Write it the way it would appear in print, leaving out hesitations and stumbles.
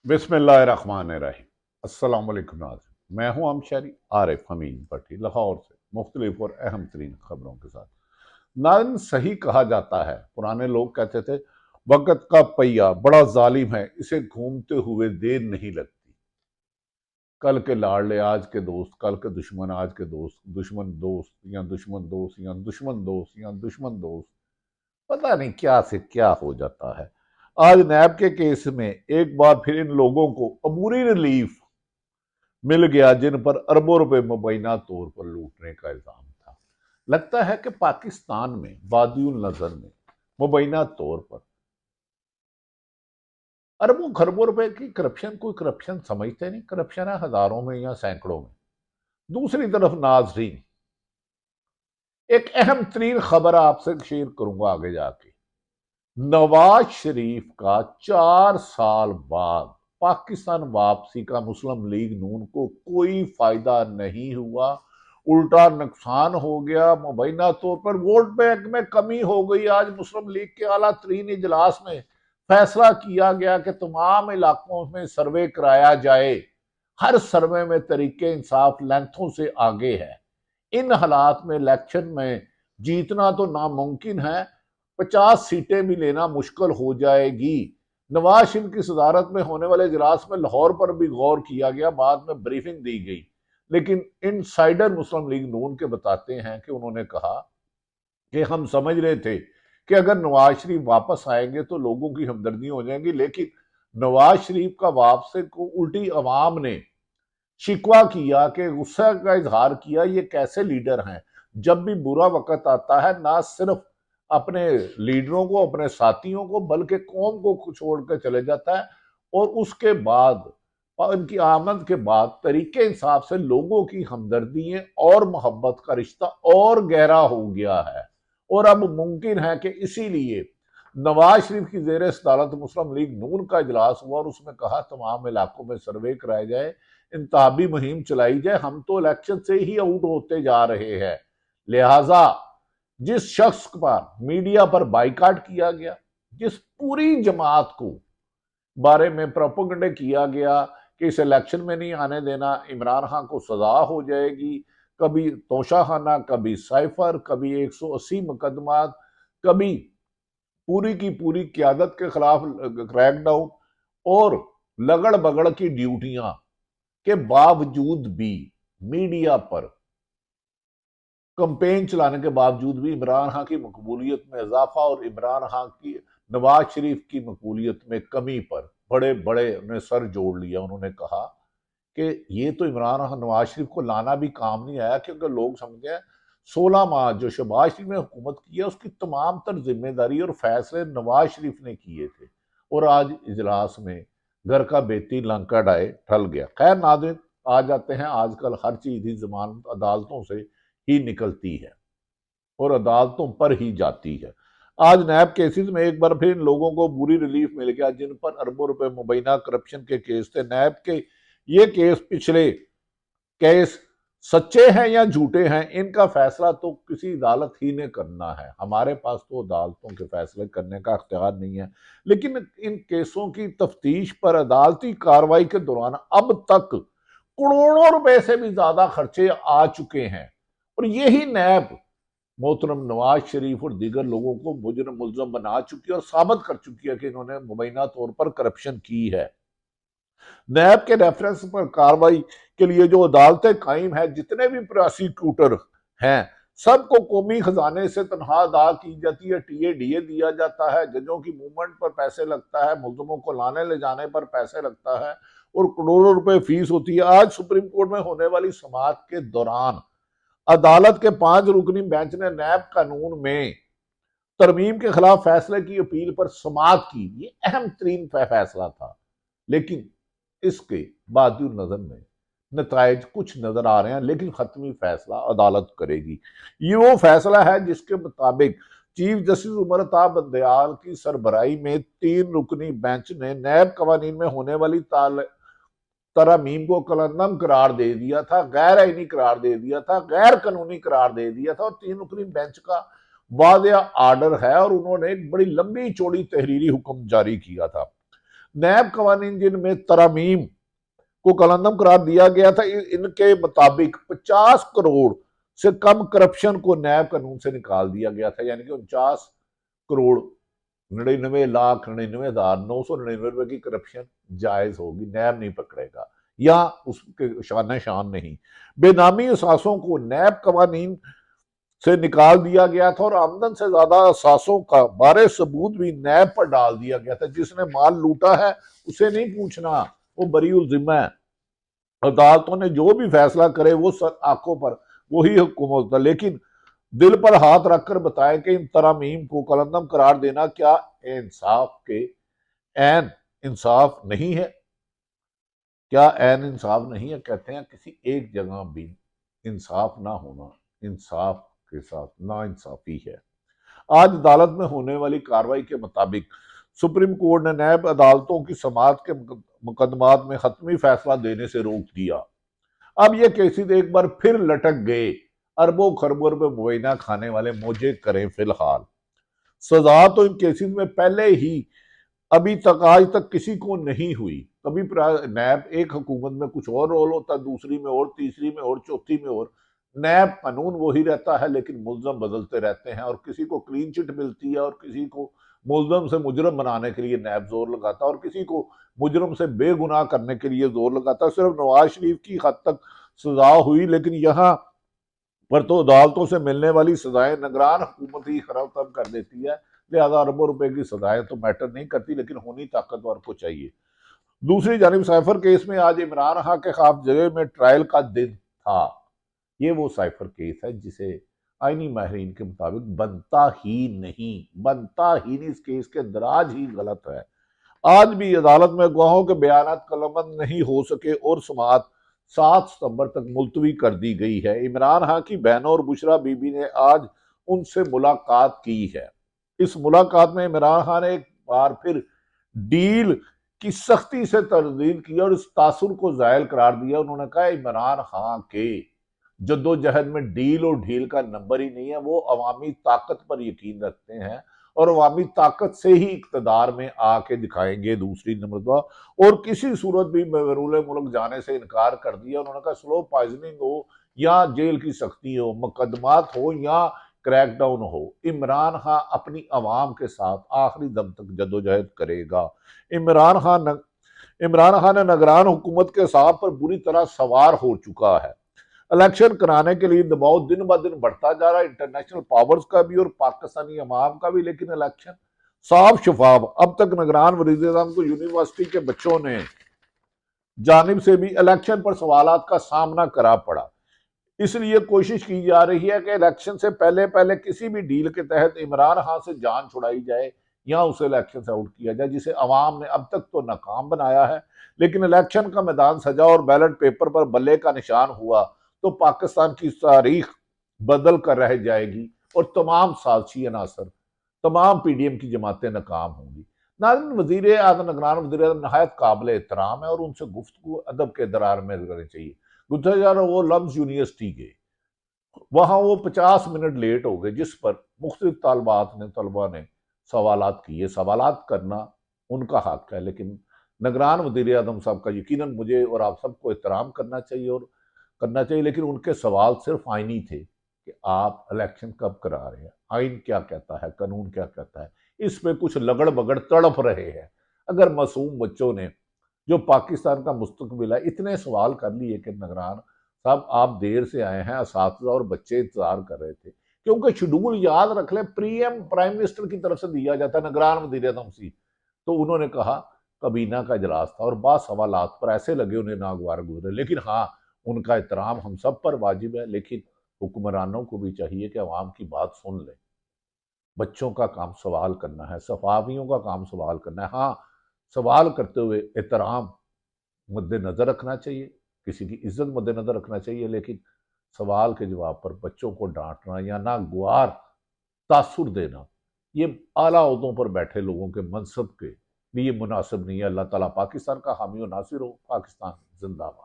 बिस्मिल्लाहिर्रहमानिर्रहीम। अस्सलाम वालेकुम नाज़रीन, मैं हूं अमशरी आरिफ हमीद भट्टी लाहौर से मुख्तलिफ और अहम तरीन खबरों के साथ। नाज़रीन, सही कहा जाता है, पुराने लोग कहते थे वक़्त का पहिया बड़ा जालिम है, इसे घूमते हुए देर नहीं लगती। कल के लाड़ले आज के दोस्त, कल के दुश्मन आज के दोस्त, दुश्मन दोस्त या दुश्मन दोस्त या दुश्मन दोस्त या दुश्मन दोस्त, पता नहीं क्या से क्या हो जाता है। आज नैब के केस में एक बार फिर इन लोगों को अबूरी रिलीफ मिल गया, जिन पर अरबों रुपए मुबैना तौर पर लूटने का इल्जाम था। लगता है कि पाकिस्तान में वादियुल नजर में मुबैना तौर पर अरबों खरबों रुपए की करप्शन कोई करप्शन समझते नहीं। करप्शन है हजारों में या सैकड़ों में। दूसरी तरफ नाजरीन, एक अहम तरीन खबर आपसे शेयर करूंगा आगे जाके। नवाज शरीफ का 4 साल बाद पाकिस्तान वापसी का मुस्लिम लीग नून को कोई फायदा नहीं हुआ, उल्टा नुकसान हो गया। मुबैना तौर पर वोट बैंक में कमी हो गई। आज मुस्लिम लीग के आला तरीन इजलास में फैसला किया गया कि तमाम इलाकों में सर्वे कराया जाए। हर सर्वे में तरीके इंसाफ लेंथों से आगे है। इन हालात में इलेक्शन में जीतना तो नामुमकिन है, 50 सीटें भी लेना मुश्किल हो जाएगी। नवाज शरीफ की सदारत में होने वाले इजलास में लाहौर पर भी गौर किया गया, बाद में ब्रीफिंग दी गई। लेकिन इनसाइडर मुस्लिम लीग नून के बताते हैं कि उन्होंने कहा कि हम समझ रहे थे कि अगर नवाज शरीफ वापस आएंगे तो लोगों की हमदर्दी हो जाएगी, लेकिन नवाज शरीफ का वापसी को उल्टी अवाम ने शिकवा किया, कि गुस्सा का इजहार किया। ये कैसे लीडर हैं, जब भी बुरा वक्त आता है ना सिर्फ अपने लीडरों को, अपने साथियों को, बल्कि कौम को छोड़कर चले जाता है। और उसके बाद इनकी आमद के बाद तरीके इंसाफ से लोगों की हमदर्दी और मोहब्बत का रिश्ता और गहरा हो गया है। और अब मुमकिन है कि इसीलिए नवाज शरीफ की जेर सदारत मुस्लिम लीग नून का इजलास हुआ और उसमें कहा तमाम इलाकों में सर्वे कराया जाए, इंतहाबी मुहिम चलाई जाए। हम तो इलेक्शन से ही आउट होते जा रहे हैं। लिहाजा जिस शख्स पर मीडिया पर बाइकाट किया गया, जिस पूरी जमात को बारे में प्रोपोगंडे किया गया कि इस इलेक्शन में नहीं आने देना, इमरान खान को सजा हो जाएगी, कभी तोशाखाना, कभी साइफर, कभी 180 मुकदमात, कभी पूरी की पूरी क्यादत के खिलाफ क्रैकडाउन और लगड़ बगड़ की ड्यूटियां के बावजूद भी, मीडिया पर कंपेन चलाने के बावजूद भी इमरान खान की मकबूलियत में इजाफा और इमरान खान की नवाज शरीफ की मकबूलियत में कमी पर बड़े बड़े ने सर जोड़ लिया। उन्होंने कहा कि ये तो इमरान खान नवाज शरीफ को लाना भी काम नहीं आया, क्योंकि लोग समझते हैं 16 माह जो शहबाज शरीफ ने हुकूमत की है उसकी तमाम तर जिम्मेदारी और फैसले नवाज शरीफ ने किए थे। और आज इजलास में घर का बेती लंका डाए टल गया। खैर नाज़रीन, आ जाते हैं, आजकल हर चीज ही जमानत अदालतों से ही निकलती है और अदालतों पर ही जाती है। आज नैब केसेस में एक बार फिर इन लोगों को बुरी रिलीफ मिल गया, जिन पर अरबों रुपए मुबैना करप्शन के केस थे। नैब के ये केस, पिछले केस सच्चे हैं या झूठे हैं, इनका फैसला तो किसी अदालत ही ने करना है। हमारे पास तो अदालतों के फैसले करने का अख्तियार नहीं है। लेकिन इन केसों की तफ्तीश पर अदालती कार्रवाई के दौरान अब तक करोड़ों रुपए से भी ज्यादा खर्चे आ चुके हैं। और यही नैब मोहतरम नवाज शरीफ और दीगर लोगों को मुजरिम मुल्ज़म बना चुकी है और साबित कर चुकी है कि इन्होंने मुबैना तौर पर करप्शन की है। नैब के रेफरेंस पर कार्रवाई के लिए जो अदालतें कायम है, जितने भी प्रोसिक्यूटर हैं, सबको कौमी खजाने से तनख्वाह अदा की जाती है, टीए डीए दिया जाता है, जजों की मूवमेंट पर पैसे लगता है, मुल्ज़मों को लाने ले जाने पर पैसे लगता है और करोड़ों रुपए फीस होती है। आज सुप्रीम कोर्ट में होने वाली समाअत के दौरान अदालत के 5 रुकनी बेंच ने नैब कानून में तरमीम के खिलाफ फैसले की अपील पर समाअत की। ये अहम तरीन फैसला था, लेकिन इसके बावजूद नजर में नतज कुछ नजर आ रहे हैं, लेकिन खत्मी फैसला अदालत करेगी। ये वो फैसला है जिसके मुताबिक चीफ जस्टिस उमर अता बंदयाल की सरबराही में 3 रुकनी बेंच ने नैब कवानीन में होने वाली तरमीम को कलंदम करार दे दिया था, गैर आईनी करार दे दिया था, गैर कानूनी करार दे दिया था। और 3 रुकनी बेंच का वादिया आर्डर है और उन्होंने एक बड़ी लंबी चौड़ी तहरीरी हुक्म जारी किया था। नैब कवानीन जिनमें तरामीम को कलंदम करार दिया गया था, इनके मुताबिक 50 करोड़ से कम करप्शन को नैब कानून से निकाल दिया गया था, यानी कि 49 करोड़ 99,99,999 रुपए की करप्शन जायज होगी, नैब नहीं पकड़ेगा या उसके शान शान नहीं। बेनामी असासों को नैब कवानीन से निकाल दिया गया था और आमदन से ज्यादा असासों का बारे सबूत भी नैब पर डाल दिया गया था। जिसने माल लूटा है उसे नहीं पूछना, वो बरी उल जिम्मा है। अदालतों ने जो भी फैसला करे वो सर आंखों पर वही हुकूमत होता, लेकिन दिल पर हाथ रखकर बताएं कि इन तरामीम को कलंदम करार देना क्या इंसाफ के एन इंसाफ नहीं है? क्या एन इंसाफ नहीं है? कहते हैं किसी एक जगह भी इंसाफ ना होना इंसाफ के साथ ना इंसाफी है। आज अदालत में होने वाली कार्रवाई के मुताबिक सुप्रीम कोर्ट ने नैब अदालतों की समाअत के मुकदमात में हतमी फैसला देने से रोक दिया। अब ये केसेस एक बार फिर लटक गए। अरबों खरबों रुपए मुआयना खाने वाले मौजे करें फिलहाल। सजा तो इन केसेस में पहले ही अभी तक आज तक किसी को नहीं हुई। कभी नैब एक हुकूमत में कुछ और रोल होता, दूसरी में और, तीसरी में और, चौथी में और। नैब कानून वही रहता है लेकिन मुलजम बदलते रहते हैं, और किसी को क्लीन चिट मिलती है और किसी को मुलजम से मुजरम बनाने के लिए नैब जोर लगाता है और किसी को मुजरम से बेगुनाह करने के लिए जोर लगाता है। सिर्फ नवाज शरीफ की हद तक सजा हुई, लेकिन यहाँ पर तो अदालतों से मिलने वाली सजाएं निगरान हुकूमत ही खत्म कर देती है। लिहाजा अरबों रुपए की सजाएं तो मैटर नहीं करती, लेकिन होनी ताकतवर को चाहिए। दूसरी जानिब साइफर केस में आज इमरान खान के खिलाफ जगह में ट्रायल का दिन था। ये वो साइफर केस है जिसे आईनी माहरीन के मुताबिक बनता ही नहीं। इस केस के दराज ही गलत है। आज भी अदालत में गवाहों के बयानात कलमबंद नहीं हो सके और समाअत 7 सितंबर तक मुलतवी कर दी गई है। इमरान खान की बहनों और बुशरा बीबी ने आज उनसे मुलाकात की है। इस मुलाकात में इमरान खान ने एक बार फिर डील की सख्ती से तरदीद की और इस तासुर को जायल करार दिया। उन्होंने कहा इमरान खान के जद्दोजहद में डील और ढील का नंबर ही नहीं है, वो अवामी ताकत पर यकीन रखते हैं और अवामी ताकत से ही इक्तदार में आके दिखाएंगे। दूसरी नंबर और किसी सूरत भी बैरून मुल्क जाने से इनकार कर दिया। उन्होंने कहा स्लो पॉइजनिंग हो या जेल की सख्ती हो, मुकदमात हो या क्रैकडाउन हो, इमरान खान अपनी अवाम के साथ आखिरी दम तक जद्दोजहद करेगा। इमरान खान ने निगरान हुकूमत के साथ पर बुरी तरह सवार हो चुका है। इलेक्शन कराने के लिए दबाव दिन ब दिन बढ़ता जा रहा है, इंटरनेशनल पावर्स का भी और पाकिस्तानी अवाम का भी। लेकिन इलेक्शन साफ शफाफ। अब तक निगरान वज़ीर-ए-आज़म को यूनिवर्सिटी के बच्चों ने जानिब से भी इलेक्शन पर सवालात का सामना करा पड़ा। इसलिए कोशिश की जा रही है कि इलेक्शन से पहले पहले किसी भी डील के तहत इमरान खान से जान छुड़ाई जाए या उसे इलेक्शन से आउट किया जाए, जिसे अवाम ने अब तक तो नाकाम बनाया है। लेकिन इलेक्शन का मैदान सजा और बैलेट पेपर पर बल्ले का निशान हुआ तो पाकिस्तान की तारीख बदल कर रह जाएगी और तमाम साजिशी अनासर, तमाम पीडीएम की जमातें नाकाम होंगी। नाज़रीन, वज़ीर आज़म निगरान वज़ीर आज़म नहायत काबिल एहतराम है और उनसे गुफ्तगू अदब के दरार में करनी चाहिए। गुजशतर वो लम्स यूनिवर्सिटी गए, वहां वो 50 मिनट लेट हो गए, जिस पर मुख्तलिफ तलबा ने सवालात किए। सवालात करना उनका हक है, लेकिन निगरान वज़ीर आज़म साहब का यकीनन मुझे और आप सबको एहतराम करना चाहिए और करना चाहिए। लेकिन उनके सवाल सिर्फ आइनी थे कि आप इलेक्शन कब करा रहे हैं, आइन क्या कहता है, कानून क्या कहता है। इस पे कुछ लगड़ बगड़ तड़प रहे हैं। अगर मासूम बच्चों ने जो पाकिस्तान का मुस्तकबिल है इतने सवाल कर लिए कि निगरान साहब आप देर से आए हैं, असातिज़ा और बच्चे इंतजार कर रहे थे, क्योंकि शेड्यूल याद रख लें प्राइम मिनिस्टर की तरफ से दिया जाता है निगरान वज़ीर आज़म से। तो उन्होंने कहा कबीना का इजलास था और बाद सवालात पर ऐसे लगे उन्हें नागवार गुजरे। लेकिन हाँ, उनका एहतराम हम सब पर वाजिब है, लेकिन हुक्मरानों को भी चाहिए कि अवाम की बात सुन लें। बच्चों का काम सवाल करना है, सफावियों का काम सवाल करना है। हाँ, सवाल करते हुए एहतराम मद्देनजर रखना चाहिए, किसी की इज्जत मद्देनजर रखना चाहिए, लेकिन सवाल के जवाब पर बच्चों को डांटना या नागवार तासुर देना, ये आला ओहदों पर बैठे लोगों के मनसब के लिए मुनासिब नहीं है। अल्लाह ताला पाकिस्तान का हामी और नासिर हो। पाकिस्तान जिंदाबाद।